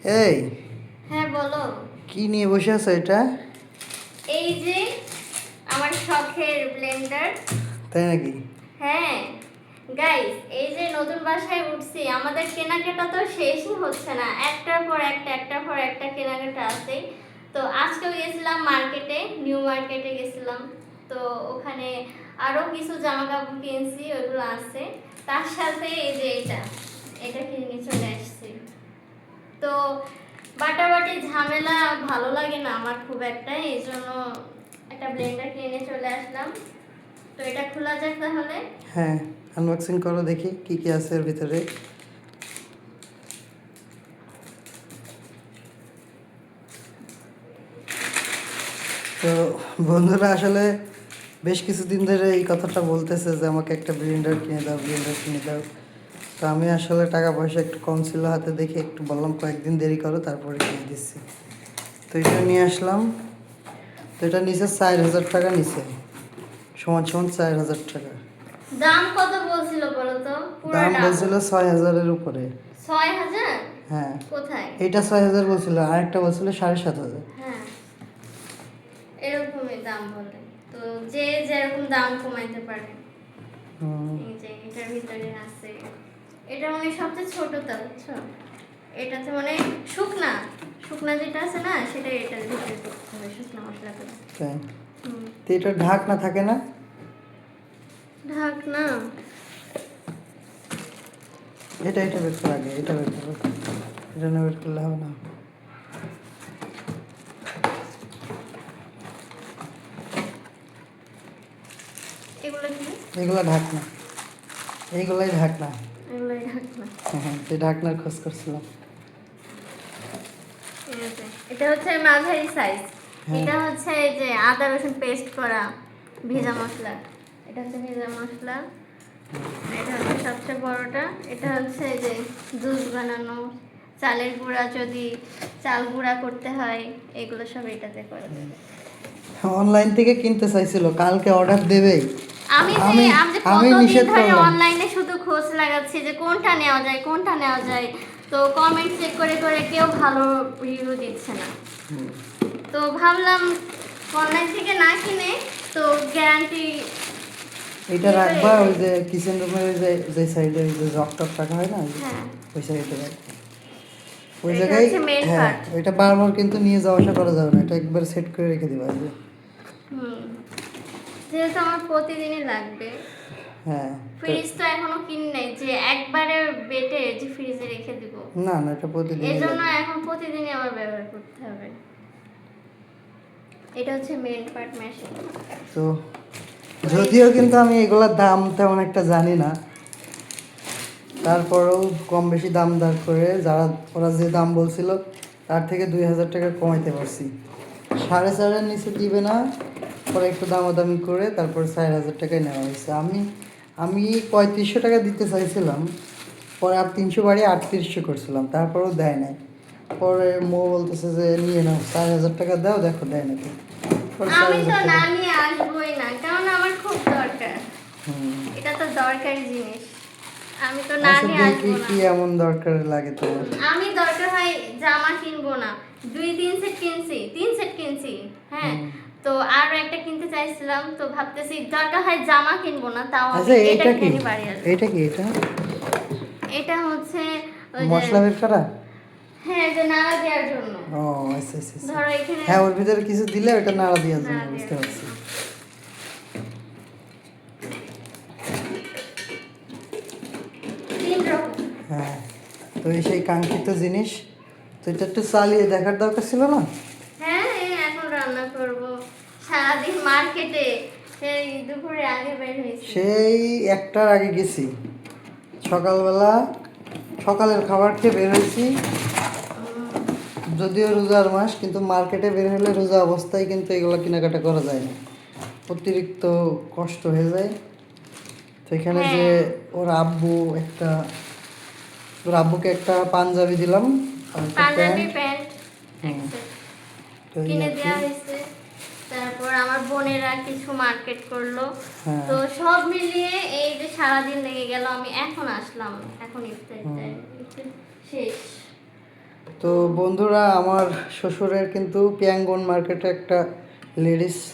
এই হ্যাঁ বলো। কি নিয়ে বসে আছো এটা? এই যে আমার শখের ব্লেন্ডার। তাই নাকি? হ্যাঁ গাইস, এই যে নতুন বাসায় উঠছি, আমাদের কেনাকাটা তো শেষই হচ্ছে না, একটার পর একটা কেনাকাটা আছে। তো আজকেও গেছিলাম মার্কেটে, নিউ মার্কেটে গেছিলাম। তো ওখানে আরো কিছু জামা কাপড় কিনছি, ওইগুলো আছে। তার সাথে এই যে এটা কিনে চলে আসছি। তো বাটাবাটি ঝামেলা ভালো লাগে না আমার খুব একটা, এই জন্য একটা ব্লেন্ডার কিনে চলে আসলাম। তো এটা খোলা যাক তাহলে। হ্যাঁ, আনবক্সিং করো দেখি কি কি আছে এর ভিতরে। তো বন্ধুরা আসলে বেশ কিছুদিন ধরে এই কথাটা বলতেছে যে আমাকে একটা ব্লেন্ডার কিনে দাও, ব্লেন্ডার কিনে দাও। তো আমি আসলে টাকা পয়সা একটু কম ছিল হাতে, দেখে একটু বললাম কয়েকদিন দেরি করো, তারপরে কিনে দিচ্ছি। তো এটা নিয়ে আসলাম। তো এটা নিচে 4,000 টাকা নিচে, সমান সমান 4,000 টাকা। দাম কত বলছিল বলো তো? পুরো দাম দাম বলছিল 6,000-এর উপরে। 6,000? হ্যাঁ, কোথায়? এইটা 6,000 বলছিল, আরেকটা বলছিল 7,500। হ্যাঁ, এরকমই দাম বলে। তো যে যেরকম দাম কমাইতে পারে। এই যে এটার ভিতরে আছে, এটা মানে সবচেয়ে ছোটটা, বুঝছো? এটাতে মানে শুকনা শুকনা যেটা আছে না, সেটা এটার ভিতরে করতে হবে, শুকনা মশলাটা। তাই? হুম। তো এটা ঢাকনা থাকে না? ঢাকনা? এটা বের করে আগে, এটা বের করো। এটা না বের করলে হবে না। এগুলো কি? এগুলো ঢাকনা, এইগুলাই ঢাকনা। এগুলোই ঢাকনা। হ্যাঁ, এই ঢাকনার খোঁজ করছিলাম। এই যে, এটা হচ্ছে মাঝারি সাইজ। হ্যাঁ। এটা হচ্ছে এই যে আদা রসুন পেস্ট করা ভেজা মশলা। এটা হচ্ছে ভেজা মশলা। এটা হচ্ছে সবচেয়ে বড়টা। এটা হচ্ছে এই যে দুধ বানানো, চালের গুঁড়া, যদি চাল গুঁড়া করতে হয়, এগুলো সব এটাতে করা যাবে। অনলাইন থেকে কিনতে চাইছিল, কালকে অর্ডার দেবেই। আমি আমি যে আমি কতদিন নিষেধ ধরে করলাম। অনলাইনে শুধু খোঁজ লাগাচ্ছি যে কোনটা নেওয়া যায়, কোনটা নেওয়া যায়। তো কমেন্ট চেক করে করে কেউ ভালো রিভিউ দিচ্ছে না। তো ভাবলাম অনলাইন থেকে না কিনে, তো গ্যারান্টি এটা রাখবা ওই যে কিচেন রুমের ওই যে যে সাইডে ওই যে জগ টক রাখা হয় না, হ্যাঁ, ওই সাইডে রাখবা। ওই এটা জায়গায়। হচ্ছে মেন হ্যাঁ, পার্ট। এটা বারবার কিন্তু নিয়ে যাওয়া আসা করা যাবে না, এটা একবার সেট করে রেখে দিবা এই যে। হুম, যেহেতু আমার প্রতিদিনই লাগবে। হ্যাঁ। ফ্রিজ তো এখনো কিনি নাই যে একবারে বেটে যে ফ্রিজে রেখে দিব। না না, এটা প্রতিদিনই এই জন্য লাগবে। এখন প্রতিদিনই আমার ব্যবহার করতে হবে। এটা হচ্ছে মেন পার্ট মেশিন। তো যদিও কিন্তু আমি এগুলোর দাম তেমন একটা জানি না, তারপরেও কম বেশি দাম দর করে ওরা যে দাম বলছিল তার থেকে 2,000 টাকা কমাইতে পারছি। 4,500-এর নিচে দিবে না, পরে একটু দামাদামি করে তারপর 4,000 টাকায় নেওয়া হয়েছে। আমি আমি 3,500 টাকা দিতে চাইছিলাম, পরে আর 300 বাড়িয়ে 3,800 করছিলাম, তারপরেও দেয় নাই। পরে বলতেছে যে নিয়ে নাও, 4,000 টাকা দাও, দেখো দেয় নাকি। পরে আমি তো 4,000 না টাকা। নিয়ে আসবোই না, কারণ আমার খুব দরকার। এটা তো দরকারি জিনিস, আমি তো না আচ্ছা নিয়ে দেখি আসবো না। কি এমন দরকার লাগে তোমার। আমি দরকার হয় জামা কিনবো না, 2-3 সেট কিনছি, 3 সেট কিনছি। হ্যাঁ, তো আরো একটা কিনতে চাইছিলাম, তো ভাবতেছি দরকার হয় জামা কিনবো না, তাও আমি আচ্ছা, এটা এটা কি? কিনে বাড়ি আসবো। এটা কি? এটা এটা হচ্ছে ওই যে, মশলা বের করা? হ্যাঁ, যে নাড়া দেওয়ার জন্য। ও আচ্ছা আচ্ছা আচ্ছা। ধরো এখানে হ্যাঁ, ওর ভিতরে কিছু দিলে ওটা নাড়া দেওয়ার জন্য, নাড়া বুঝতে দেওয়ার পারছি। জন্য। 3 রকম। হ্যাঁ, তো এই সেই কাঙ্ক্ষিত জিনিস। তো এটা একটু চালিয়ে দেখার দরকার ছিল না? হ্যাঁ, এই এখন রান্না করব। সারাদিন মার্কেটে, সেই দুপুরে আগে বের হয়েছি। সেই 1টার আগে গেছি, সকালবেলা সকালের খাবার খেয়ে বের হয়েছি। যদিও রোজার মাস, কিন্তু মার্কেটে বের হলে রোজা অবস্থায় কিন্তু এগুলো কেনাকাটা করা যায় না, অতিরিক্ত কষ্ট হয়ে যায়। তো এখানে যে হ্যাঁ, ওর আব্বুকে একটা পাঞ্জাবি দিলাম আর একটা পাঞ্জাবি প্যান্ট। প্যান্ট এক হুম। সেট তো এই কিনে আর কি। দেওয়া হয়েছে। তারপর আমার বোনেরা কিছু মার্কেট করলো। হ্যাঁ। তো সব মিলিয়ে এই যে সারাদিন লেগে গেল, আমি এখন আসলাম, এখন ইফতার হুম। ইফতার শেষ। তো বন্ধুরা, আমার শ্বশুরের কিন্তু পিয়াঙ্গন মার্কেটে একটা লেডিস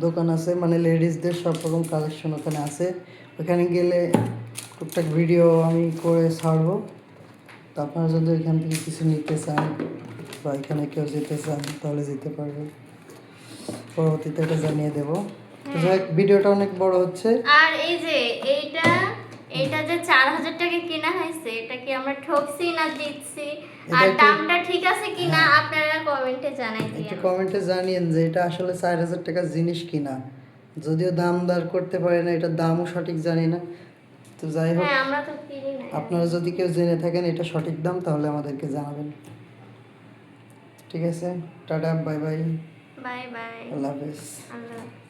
দোকান আছে, মানে লেডিসদের সব রকম কালেকশন ওখানে আছে। ওখানে গেলে টুকটাক ভিডিও আমি করে ছাড়বো। তো আপনারা যদি এখান থেকে কিছু নিতে চান বা এখানে কেউ যেতে চান তাহলে যেতে পারবেন, পরবর্তীতে এটা জানিয়ে দেবো। তো যাই হোক, ভিডিওটা অনেক বড় হচ্ছে। আর এই যে এইটা এইটা যে 4000 টাকা কেনা হয়েছে, এটা কি আমরা ঠকছি না দিচ্ছি, আর এটা কি- দামটা ঠিক আছে কিনা হ্যাঁ। আপনারা কমেন্টে জানাই একটু দিয়েন। কমেন্টে জানিয়েন যে এটা আসলে 4000 টাকার জিনিস কিনা। যদিও দাম দর করতে পারে না, এটার দামও সঠিক জানি না। তো যাই হোক, হ্যাঁ, আমরা তো কিনি না। আপনারা যদি কেউ জেনে থাকেন এটা সঠিক দাম তাহলে আমাদেরকে জানাবেন। ঠিক আছে, tata, bye bye, bye bye. আল্লাহ হাফেজ। আল্লাহ হাফেজ।